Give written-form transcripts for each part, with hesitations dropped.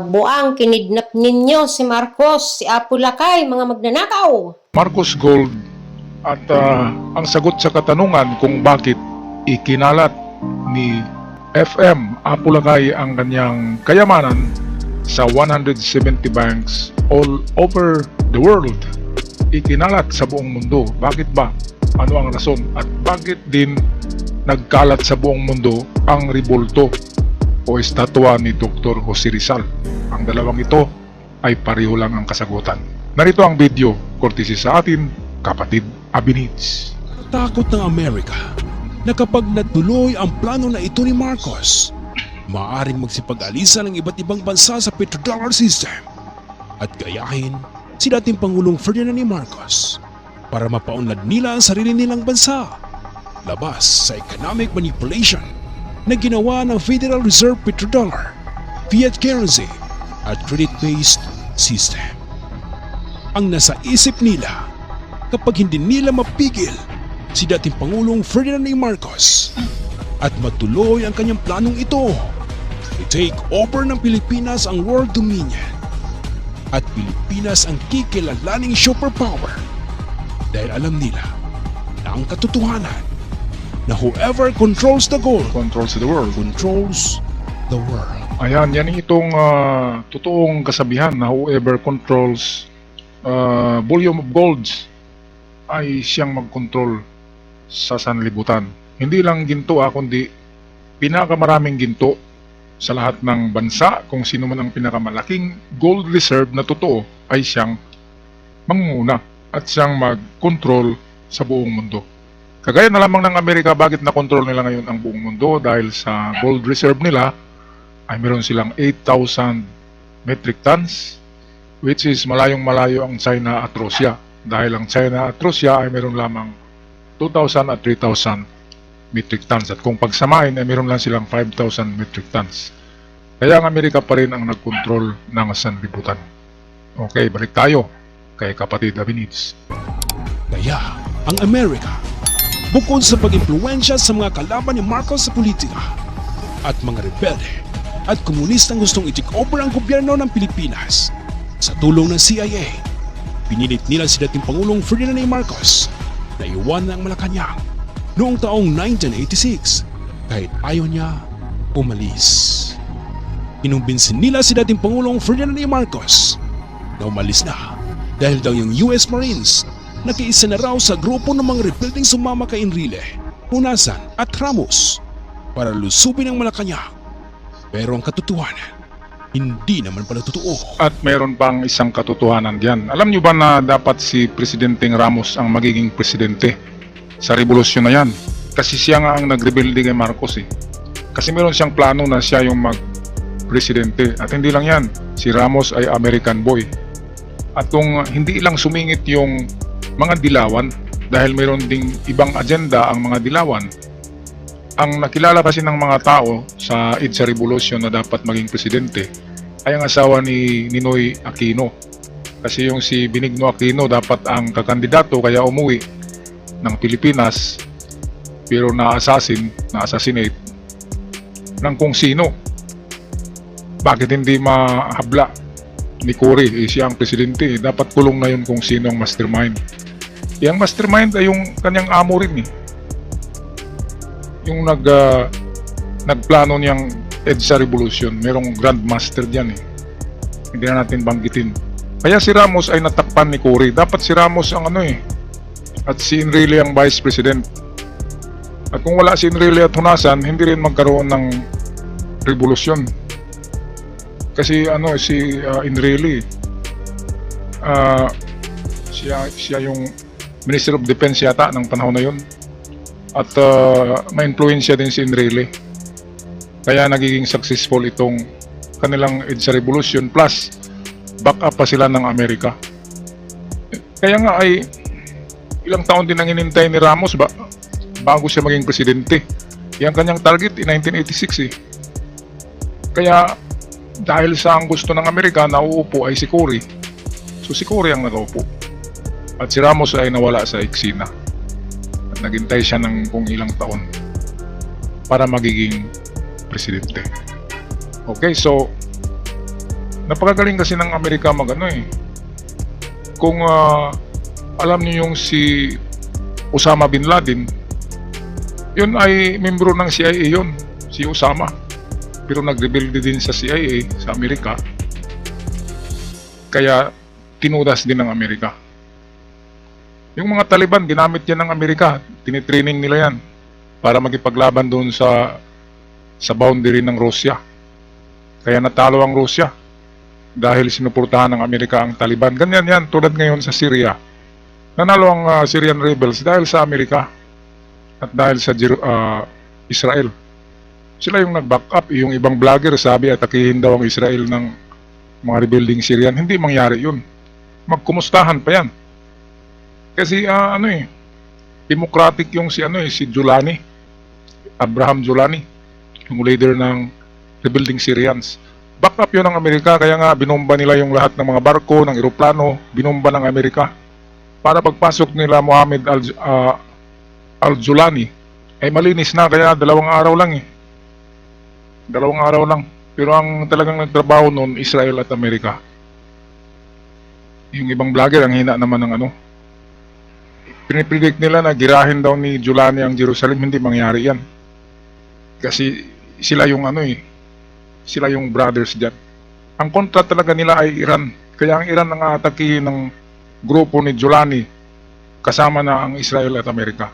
Buang kinidnap ninyo si Marcos, si Apo Lakay, mga magnanakaw. Marcos Gold at ang sagot sa katanungan kung bakit ikinalat ni FM Apo Lakay ang kanyang kayamanan sa 170 banks all over the world. Ikinalat sa buong mundo. Bakit ba? Ano ang rason? At bakit din nagkalat sa buong mundo ang rebulto o estatwa ni Dr. Jose Rizal? Ang dalawang ito ay pareho lang ang kasagutan. Narito ang video, courtesy sa atin, kapatid Abinids. Takot ng Amerika na kapag natuloy ang plano na ito ni Marcos, maaaring magsipag-alisa ng iba't ibang bansa sa petrodollar system at gayahin si dating Pangulong Ferdinand E. Marcos para mapaunlad nila ang sarili nilang bansa labas sa economic manipulation na ginawa ng Federal Reserve Petrodollar, fiat currency at credit-based system. Ang nasa isip nila kapag hindi nila mapigil si dating Pangulong Ferdinand E. Marcos at matuloy ang kanyang planong ito, i-take over ng Pilipinas ang world dominion at Pilipinas ang kikilalaning superpower dahil alam nila na ang katotohanan na whoever controls the gold Controls the world. controls the world. Ayan, yan itong totoong kasabihan na whoever controls volume of golds ay siyang mag-control sa sanlibutan. Hindi lang ginto kundi pinakamaraming ginto sa lahat ng bansa. Kung sino man ang pinakamalaking gold reserve na totoo ay siyang mangunguna at siyang mag-control sa buong mundo. Kagaya na lamang ng Amerika, bakit na-control nila ngayon ang buong mundo? Dahil sa gold reserve nila ay meron silang 8,000 metric tons, which is malayong-malayo ang China at Russia. Dahil ang China at Russia ay meron lamang 2,000 at 3,000 metric tons. At kung pagsamahin ay meron lang silang 5,000 metric tons. Kaya ang Amerika pa rin ang nag-control ng sanlibutan. Okay, balik tayo kay kapatid Abinids. Kaya ang Amerika, bukod sa pag-impluensya sa mga kalaban ni Marcos sa politika at mga rebelde at komunistang gustong i-take over ang gobyerno ng Pilipinas, sa tulong ng CIA, pinilit nila si dating Pangulong Ferdinand A. Marcos na iwanan ang Malacanang noong taong 1986 kahit ayaw niya umalis. Inumbinsin nila si dating Pangulong Ferdinand A. Marcos na umalis na dahil daw yung US Marines nakiisa na raw sa grupo ng mga rebeldeng sumama kay Enrile, Hunasan at Ramos para lusubin ang Malacanang. Pero ang katotohanan, hindi naman pala totoo. At mayroon pang isang katotohanan diyan. Alam niyo ba na dapat si Presidenteng Ramos ang magiging presidente sa revolusyon na yan? Kasi siya nga ang nagrebelde kay Marcos eh. Kasi meron siyang plano na siya yung mag-presidente. At hindi lang yan, si Ramos ay American boy. At kung hindi lang sumingit yung mga dilawan, dahil mayroon ding ibang agenda ang mga dilawan, ang nakilala kasi ng mga tao sa EDSA Revolution na dapat maging presidente ay ang asawa ni Ninoy Aquino. Kasi yung si Benigno Aquino dapat ang kakandidato kaya umuwi ng Pilipinas pero na-assassinate ng kung sino. Bakit hindi mahabla ni Cory? Siya ang presidente. Dapat kulong na yun kung sino ang mastermind. Yung mastermind ay yung kanyang amo rin eh. Yung nagplano niyang EDSA Revolution, merong grandmaster diyan eh. Hindi na natin banggitin. Kaya si Ramos ay natakpan ni Cory. Dapat si Ramos ang at si Enrile ang vice president. At kung wala si Enrile at Hunasan, hindi rin magkaroon ng revolusyon. Kasi si Enrile siya yung Minister of Defense yata ng panahon na yun. At ma-influensya din si Enrile. Kaya nagiging successful itong kanilang EDSA Revolution plus back up pa sila ng Amerika. Kaya nga ay ilang taon din ang inintay ni Ramos bago siya maging presidente. Yang kanyang target 1986 eh. Kaya dahil sa ang gusto ng Amerika na uupo ay si Cory. So si Cory ang nakaupo. At si Ramos ay nawala sa eksena. Naghintay siya ng kung ilang taon para magiging presidente. Okay, so Napakagaling kasi ng Amerika magano eh. Kung alam niyo yung si Osama Bin Laden, yun ay membro ng CIA yun, si Osama. Pero nag-rebelde din sa CIA sa Amerika. Kaya tinudas din ng Amerika. Yung mga Taliban, ginamit yan ng Amerika. Tinitraining nila yan para magipaglaban doon sa boundary ng Russia. Kaya natalo ang Russia dahil sinuportahan ng Amerika ang Taliban. Ganyan yan, tulad ngayon sa Syria. Nanalo ang Syrian rebels dahil sa Amerika at dahil sa Israel. Sila yung nag-back up. Yung ibang vlogger sabi atakihin daw ang Israel ng mga rebuilding Syrian. Hindi mangyari yun. Magkumustahan pa yan. Kasi democratic yung si Giuliani, Abraham Giuliani, yung leader ng rebuilding Syrians. Back up yun ng Amerika, kaya nga binomba nila yung lahat ng mga barko, ng eroplano, binomba ng Amerika. Para pagpasok nila Mohammed al-Giuliani, ay malinis na, kaya 2 araw lang eh. 2 araw lang. Pero ang talagang nagtrabaho noon, Israel at Amerika. Yung ibang vlogger, ang hina naman ng pinipredict nila na girahin daw ni Giuliani ang Jerusalem. Hindi mangyari yan. Kasi sila yung sila yung brothers dyan. Ang kontra talaga nila ay Iran. Kaya ang Iran ang atake ng grupo ni Giuliani kasama na ang Israel at Amerika.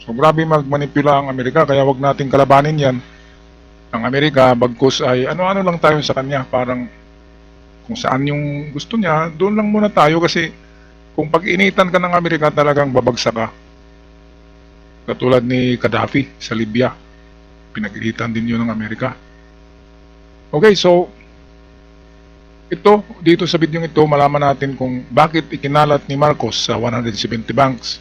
So grabe magmanipula ang Amerika, kaya wag nating kalabanin yan. Ang Amerika, bagkus ay ano-ano lang tayo sa kanya. Parang kung saan yung gusto niya, doon lang muna tayo kasi kung pag-initan ka ng Amerika talagang babagsak ka. Katulad ni Gaddafi sa Libya. Pinag-initan din yun ng Amerika. Okay, so dito sa video ito, malaman natin kung bakit ikinalat ni Marcos sa 170 banks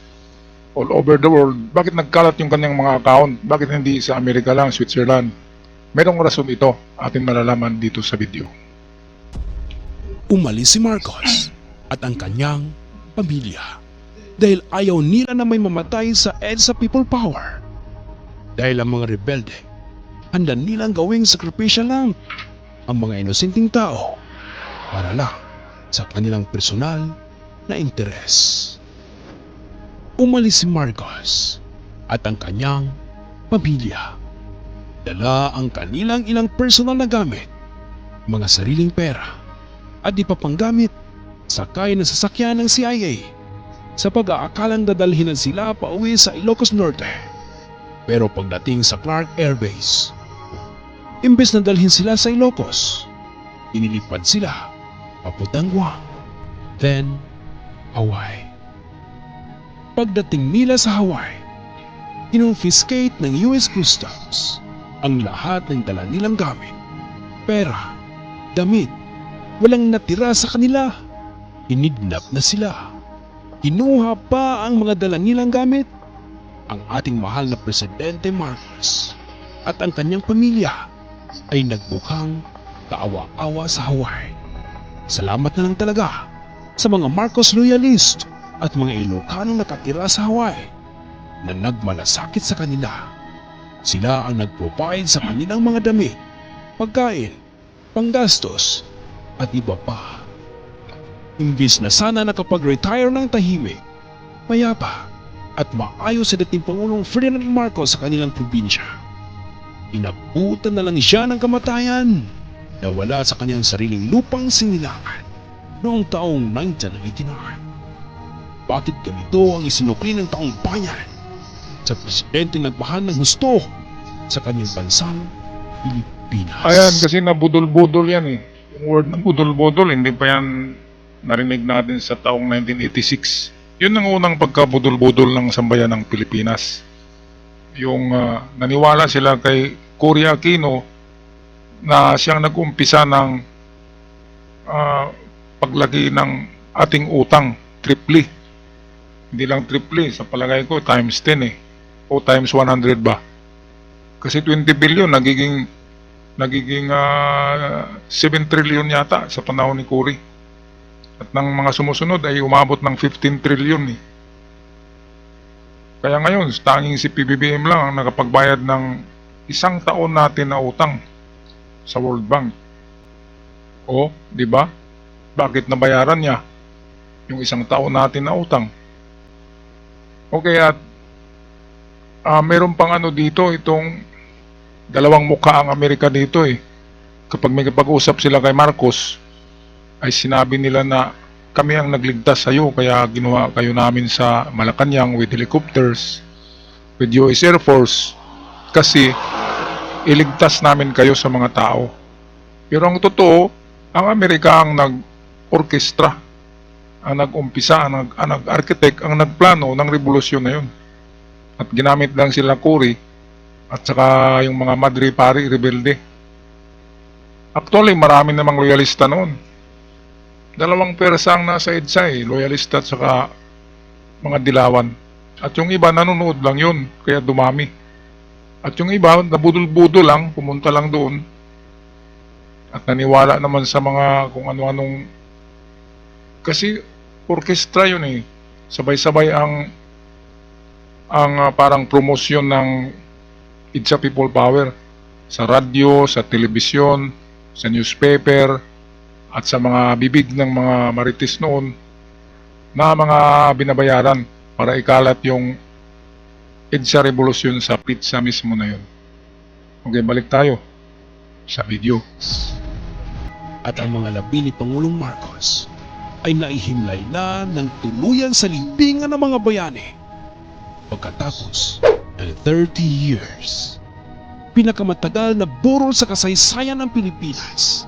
all over the world. Bakit nagkalat yung kanyang mga account? Bakit hindi sa Amerika lang, Switzerland? Merong rason ito, atin malalaman dito sa video. Umalis si Marcos at ang kanyang pamilya dahil ayaw nila na may mamatay sa EDSA People Power. Dahil ang mga rebelde, handa nilang gawing sakripisyo lang ang mga inosenteng tao para lang sa kanilang personal na interes. Umalis si Marcos at ang kanyang pamilya. Dala ang kanilang ilang personal na gamit, mga sariling pera at ipapanggamit sakay na sasakyan ng CIA sa pag-aakalang dadalhin sila pauwi sa Ilocos Norte. Pero pagdating sa Clark Air Base, imbes na dalhin sila sa Ilocos, inilipad sila papuntang Guam, then Hawaii. Pagdating nila sa Hawaii, kinonfiscate ng US Customs ang lahat ng dala nilang gamit, pera, damit, walang natira sa kanila. Inidnap na sila. Kinuha pa ang mga dala nilang gamit. Ang ating mahal na Presidente Marcos at ang kanyang pamilya ay nagbukhang kaawa-awa sa Hawaii. Salamat na lang talaga sa mga Marcos loyalist at mga Ilocanong nakatira sa Hawaii na nagmalasakit sa kanila. Sila ang nag-provide sa kanilang mga damit, pagkain, panggastos at iba pa. Imbis na sana nakapag-retire ng tahimik, mayapa at maayos sa dating Pangulong Ferdinand Marcos sa kanilang probinsya, inabutan na lang siya ng kamatayan na wala sa kanyang sariling lupang sinilangan noong taong 1989. Bakit ganito ang isinukli ng taong bayan sa presidente nagmahal ng husto sa kanyang bansang Pilipinas? Ayan, kasi nabudol-budol yan eh. Yung word na budol-budol, hindi pa yan narinig natin sa taong 1986. Yun ang unang pagkabudol-budol ng sambayan ng Pilipinas. Yung naniwala sila kay Cory Aquino na siyang nag-umpisa ng paglaki ng ating utang, triple. Hindi lang triple, sa palagay ko times 10 eh, o times 100 ba. Kasi 20 billion nagiging 7 trillion yata sa panahon ni Cory. At ng mga sumusunod ay umabot ng 15 trillion eh. Kaya ngayon, tanging si PBBM lang ang nakapagbayad ng 1 taon natin na utang sa World Bank. O, di ba? Bakit nabayaran niya yung isang taon natin na utang? Okay, at meron pang ano dito, itong dalawang mukha ang Amerika dito eh. Kapag may kapag-usap sila kay Marcos, ay sinabi nila na kami ang nagligtas sa iyo, kaya ginawa kayo namin sa Malacanang with helicopters, with US Air Force, kasi iligtas namin kayo sa mga tao. Pero ang totoo, ang Amerika ang nag-orkestra, ang nag-umpisa, ang nag-architect, ang nagplano ng revolusyon na yun. At ginamit lang sila Cory at saka yung mga Madre Pari rebelde. Actually, marami namang loyalista noon. Dalawang persa ang nasa EDSA eh, loyalista at saka mga dilawan. At yung iba nanonood lang yun, kaya dumami. At yung iba, nabudol-budol lang, pumunta lang doon. At naniwala naman sa mga kung ano-anong... Kasi orkestra yun eh. Sabay-sabay ang parang promosyon ng EDSA People Power. Sa radyo, sa telebisyon, sa newspaper, at sa mga bibig ng mga marites noon na mga binabayaran para ikalat yung EDSA Revolution sa pizza mismo na yun. Okay, balik tayo sa video. At ang mga labi ni Pangulong Marcos ay naihimlay na ng tuluyan sa libingan ng mga bayani. Pagkatapos ng 30 years, pinakamatagal na burol sa kasaysayan ng Pilipinas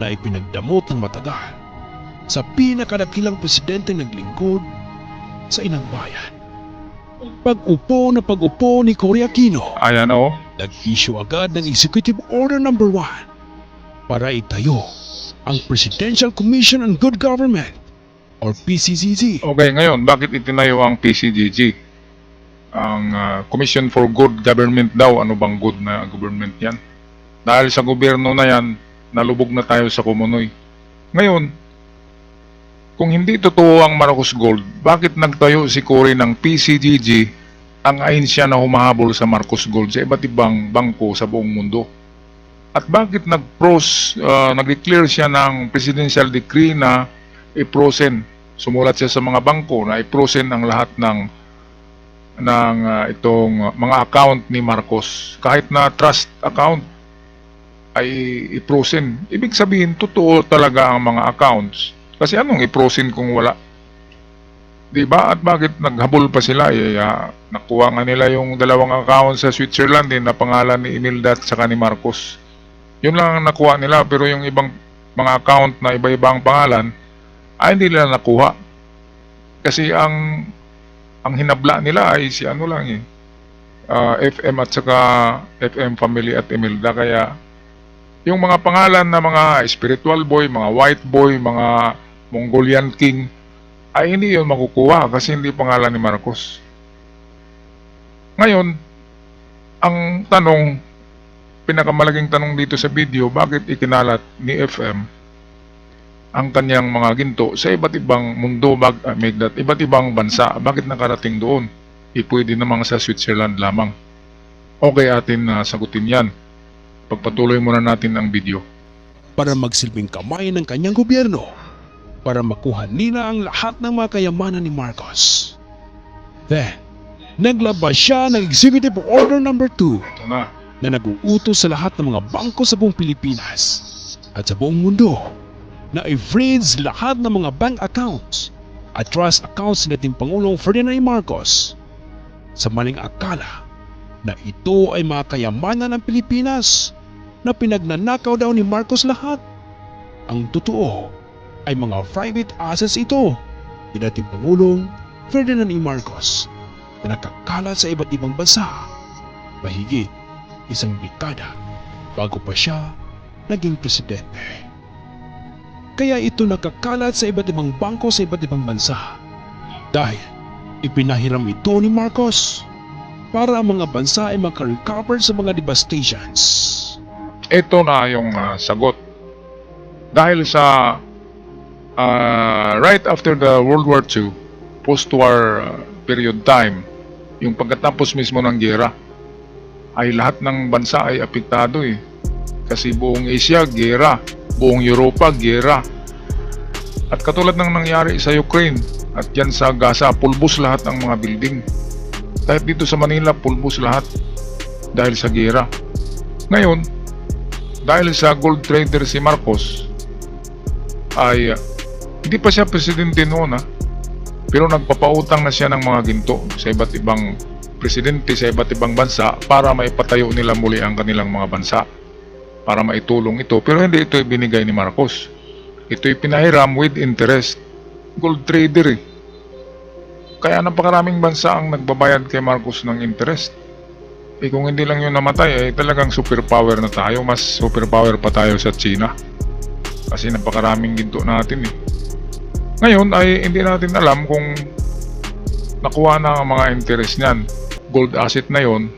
na ipinagdamot ng matagal sa pinakadakilang presidenteng naglingkod sa inang bayan. Pag-upo ni Cory Aquino, Ayan o. nag-issue agad ng Executive Order No. 1 para itayo ang Presidential Commission on Good Government or PCGG. Okay, ngayon, bakit itinayo ang PCGG? Ang Commission for Good Government daw. Ano bang good na government yan? Dahil sa gobyerno na yan, nalubog na tayo sa kumunoy. Ngayon, kung hindi totoo ang Marcos Gold, bakit nagtayo si Cory ng PCGG, ang ahensya na humahabol sa Marcos Gold sa iba't ibang bangko sa buong mundo? At bakit nag-declare siya ng presidential decree na i-frozen? Sumulat siya sa mga bangko na i-frozen ang lahat ng itong mga account ni Marcos. Kahit na trust account ay i-frozen. Ibig sabihin, totoo talaga ang mga accounts. Kasi anong i-frozen kung wala? Diba? At bakit naghabol pa sila? Nakuha nga nila yung dalawang account sa Switzerland na pangalan ni Imelda at saka ni Marcos. Yun lang ang nakuha nila, pero yung ibang mga account na iba-ibang pangalan ay hindi nila nakuha. Kasi ang hinabla nila ay si ano lang FM at saka FM Family at Imelda. Kaya yung mga pangalan na mga spiritual boy, mga white boy, mga Mongolian king ay hindi yun makukuha kasi hindi pangalan ni Marcos. Ngayon, ang tanong, pinakamalaking tanong dito sa video, bakit ikinalat ni FM ang kanyang mga ginto sa iba't ibang mundo, iba't ibang bansa? Bakit nakarating doon? Pwede namang sa Switzerland lamang. Okay, atin na sagutin yan. Pagpatuloy muna natin ang video. Para magsilbing kamay ng kanyang gobyerno para makuha nila ang lahat ng mga kayamanan ni Marcos. Then, naglabas siya ng Executive Order No. 2 Ito na. na nag-uutos sa lahat ng mga bangko sa buong Pilipinas at sa buong mundo na i-freeze lahat ng mga bank accounts at trust accounts ni dating Pangulong Ferdinand Marcos sa maling akala na ito ay mga kayamanan ng Pilipinas na pinagnanakaw daw ni Marcos lahat. Ang totoo ay mga private assets ito ni dating Pangulong Ferdinand Marcos na nakakalat sa iba't ibang bansa mahigit isang dekada bago pa siya naging presidente. Kaya ito nakakalat sa iba't ibang bangko sa iba't ibang bansa dahil ipinahiram ito ni Marcos para ang mga bansa ay makarecover sa mga devastations. Ito na yung sagot. Dahil sa right after the World War II, post-war period time, yung pagkatapos mismo ng giyera, ay lahat ng bansa ay apektado eh. Kasi buong Asia, giyera. buong Europa, giyera. At katulad ng nangyari sa Ukraine at yan sa Gaza, pulbos lahat ang mga building. Kahit dito sa Manila, pulbos lahat dahil sa giyera. Ngayon, dahil sa gold trader si Marcos, ay hindi pa siya presidente noon, pero nagpapautang na siya ng mga ginto sa iba't ibang presidente sa iba't ibang bansa para maipatayo nila muli ang kanilang mga bansa, para maitulong ito. Pero hindi ito ibinigay ni Marcos. Ito'y pinahiram with interest. Gold trader eh. Kaya napakaraming bansa ang nagbabayad kay Marcos ng interest. Kung hindi lang yun namatay, talagang superpower na tayo. Mas superpower pa tayo sa China. Kasi napakaraming ginto natin eh. Ngayon ay hindi natin alam kung nakuha na ang mga interest niyan. Gold asset na yon,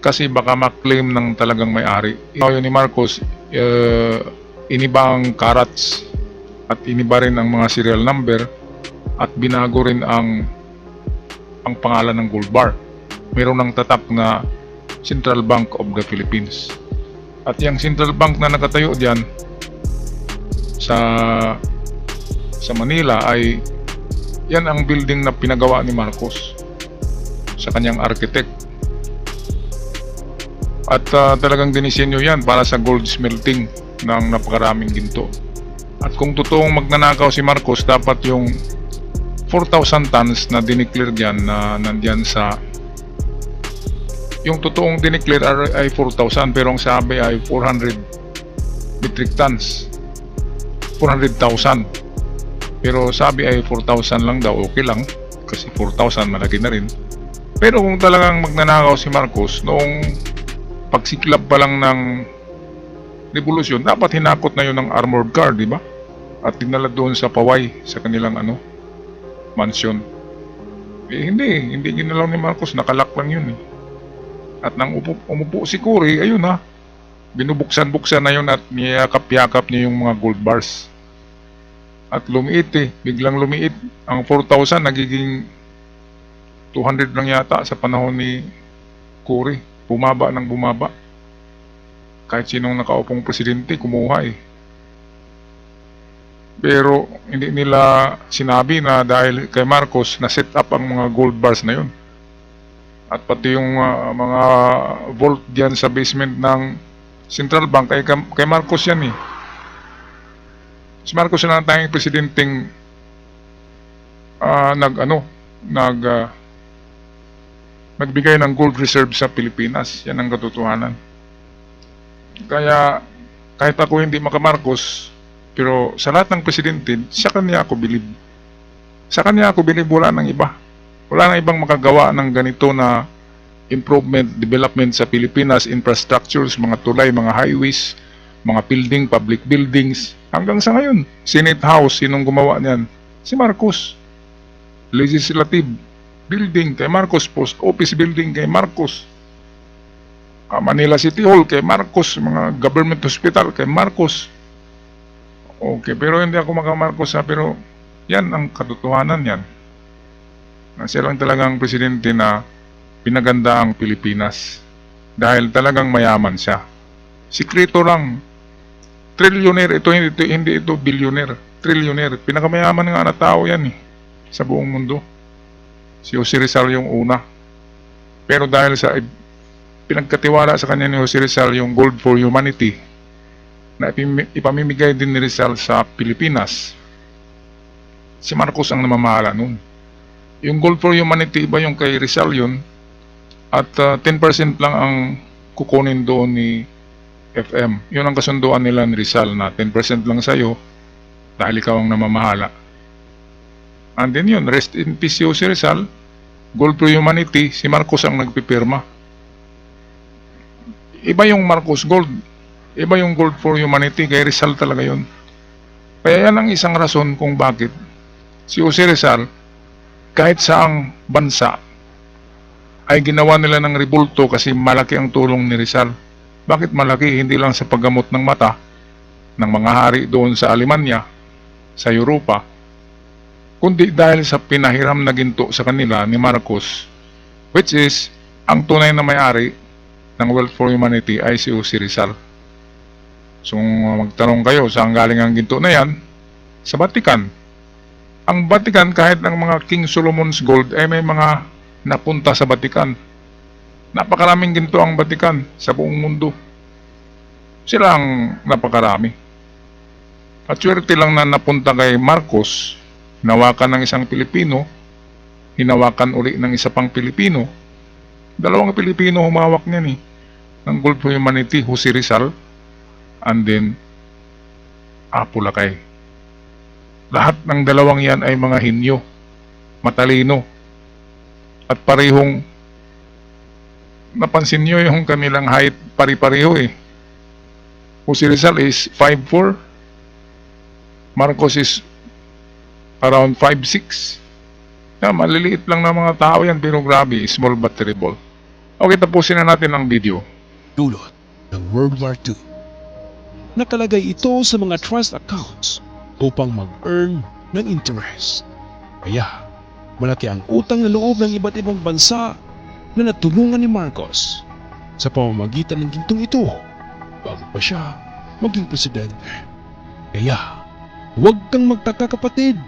kasi baka maklaim ng talagang may-ari. Yun ni Marcos, iniba ang carats at iniba rin ang mga serial number at binago rin ang pangalan ng gold bar. Meron ng tatak na Central Bank of the Philippines. At yung Central Bank na nakatayo diyan sa Manila ay yan ang building na pinagawa ni Marcos sa kanyang architect. At talagang dinisenyo yan para sa gold smelting ng napakaraming ginto. At kung totoong magnanakaw si Marcos, dapat yung 4,000 tons na dineclare dyan na nandyan sa yung totoong dineclare ay 4,000 pero ang sabi ay 400 metric tons, 400,000, pero sabi ay 4,000 lang daw. Okay lang kasi 4,000 malaki na rin. Pero kung talagang magnanakaw si Marcos noong pagsiklab pa lang ng revolusyon, dapat hinakot na yun ng armored car, di ba? At dinala doon sa Paway, sa kanilang mansion. Hindi ginalaw ni Marcos, nakalak lang yun eh. At nang umupo si Cory, ayun binubuksan-buksan na yun at niyakap-yakap niya yung mga gold bars. At lumiit biglang lumiit. Ang 4,000 nagiging 200 lang yata sa panahon ni Cory. Bumaba ng bumaba. Kahit sinong nakaupong presidente, kumuha Pero hindi nila sinabi na dahil kay Marcos na set up ang mga gold bars na yun. At pati yung mga vault diyan sa basement ng Central Bank ay kay Marcos yan eh. Si Marcos na tayong presidenteng nagbigay ng gold reserve sa Pilipinas. Yan ang katotohanan. Kaya kahit ako hindi maka-Marcos, pero sa lahat ng presidente, sa kanya ako bilib. Sa kanya ako bilib, wala nang iba. Wala nang ibang makagawa ng ganito na improvement, development sa Pilipinas, infrastructures, mga tulay, mga highways, mga building, public buildings. Hanggang sa ngayon, Senate House, sinong gumawa niyan? Si Marcos. Legislative building kay Marcos, Post Office building kay Marcos, Manila City Hall kay Marcos, mga government hospital kay Marcos. Okay, pero hindi ako maka-Marcos pero yan ang katotohanan yan. Siya lang talagang presidente na pinaganda ang Pilipinas dahil talagang mayaman siya. Sikreto lang. Trillionaire ito, hindi ito billionaire. Trillionaire. Pinakamayaman nga na tao yan sa buong mundo. Si Jose Rizal yung una. Pero dahil sa pinagkatiwala sa kanya ni Jose Rizal yung Gold for Humanity na ipamimigay din ni Rizal sa Pilipinas, si Marcos ang namamahala nun. Yung Gold for Humanity, iba yung kay Rizal yun, at 10% lang ang kukunin doon ni FM. Yun ang kasunduan nila ni Rizal na 10% lang sa'yo dahil ikaw ang namamahala. And then yun, rest in peace si Rizal. Gold for Humanity, si Marcos ang nagpipirma. Iba yung Marcos Gold, iba yung Gold for Humanity, kay Rizal talaga yun. Kaya yan ang isang rason kung bakit si Jose Rizal, kahit saang bansa, ay ginawa nila ng rebulto kasi malaki ang tulong ni Rizal. Bakit malaki? Hindi lang sa paggamot ng mata ng mga hari doon sa Alemanya, sa Europa, kundi dahil sa pinahiram na ginto sa kanila ni Marcos, which is, ang tunay na may-ari ng Wealth for Humanity ay si Jose Rizal. So magtanong kayo saan galing ang ginto na yan? Sa Vatican. Ang Vatican, kahit ang mga King Solomon's Gold ay may mga napunta sa Vatican. Napakaraming ginto ang Vatican sa buong mundo. Sila ang napakarami. At swerte lang na napunta kay Marcos, hinawakan ng isang Pilipino, hinawakan uli ng isa pang Pilipino. Dalawang Pilipino humawak niyan eh. Ng Gold for Humanity, Jose Rizal, and then Apo Lakay. Lahat ng dalawang yan ay mga hinyo, matalino, at parehong, napansin nyo yung kanilang height, pari-pareho eh. Jose Rizal is 5'4", Marcos is around 5'6". Yeah, maliliit lang na mga tao yan, pero grabe, small but terrible. Okay, tapusin na natin ang video. Dulot ng World War II. Nakalagay ito sa mga trust accounts upang mag-earn ng interest. Kaya, malaki ang utang na loob ng iba't ibang bansa na natulungan ni Marcos sa pamamagitan ng gintong ito bago pa siya maging presidente. Kaya, huwag kang magtaka kapatid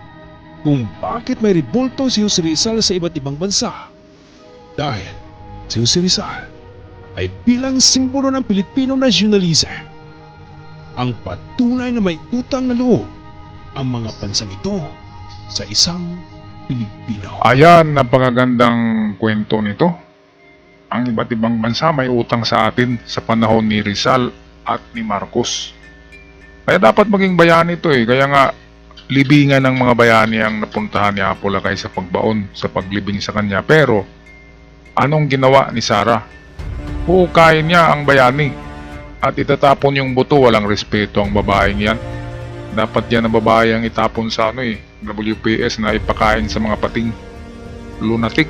kung bakit may rebolto si Jose Rizal sa iba't ibang bansa. Dahil si Jose Rizal ay bilang simbolo ng Pilipino nationalism. Ang patunay na may utang na loob ang mga bansang ito sa isang Pilipino. Ayan, napakagandang kwento nito. Ang iba't ibang bansa may utang sa atin sa panahon ni Rizal at ni Marcos. Kaya dapat maging bayani ito eh. Kaya nga, libingan ng mga bayani ang napuntahan ni Apo Lakay sa pagbaon, sa paglibing sa kanya. Pero, anong ginawa ni Sara? Hukayin niya ang bayani at itatapon yung buto. Walang respeto ang babaeng yan. Dapat yan ang babae ang itapon sa WPS na ipakain sa mga pating. Lunatic.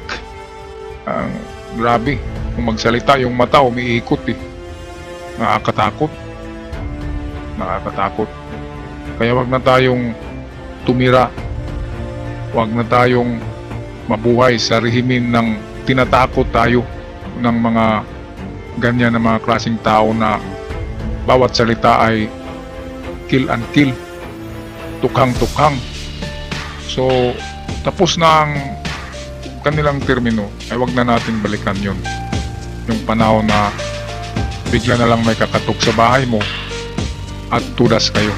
Grabe. Kung magsalita, yung mata umiikot eh. Nakakatakot. Nakakatakot. Kaya wag na tayong tumira. Wag na tayong mabuhay sa rehimen ng tinatakot tayo ng mga ganyan na mga klaseng tao na bawat salita ay kill and kill, tukhang-tukhang. So, tapos na ang kanilang termino, ay wag na natin balikan yun. Yung panahon na bigla na lang may kakatok sa bahay mo at tudas kayo.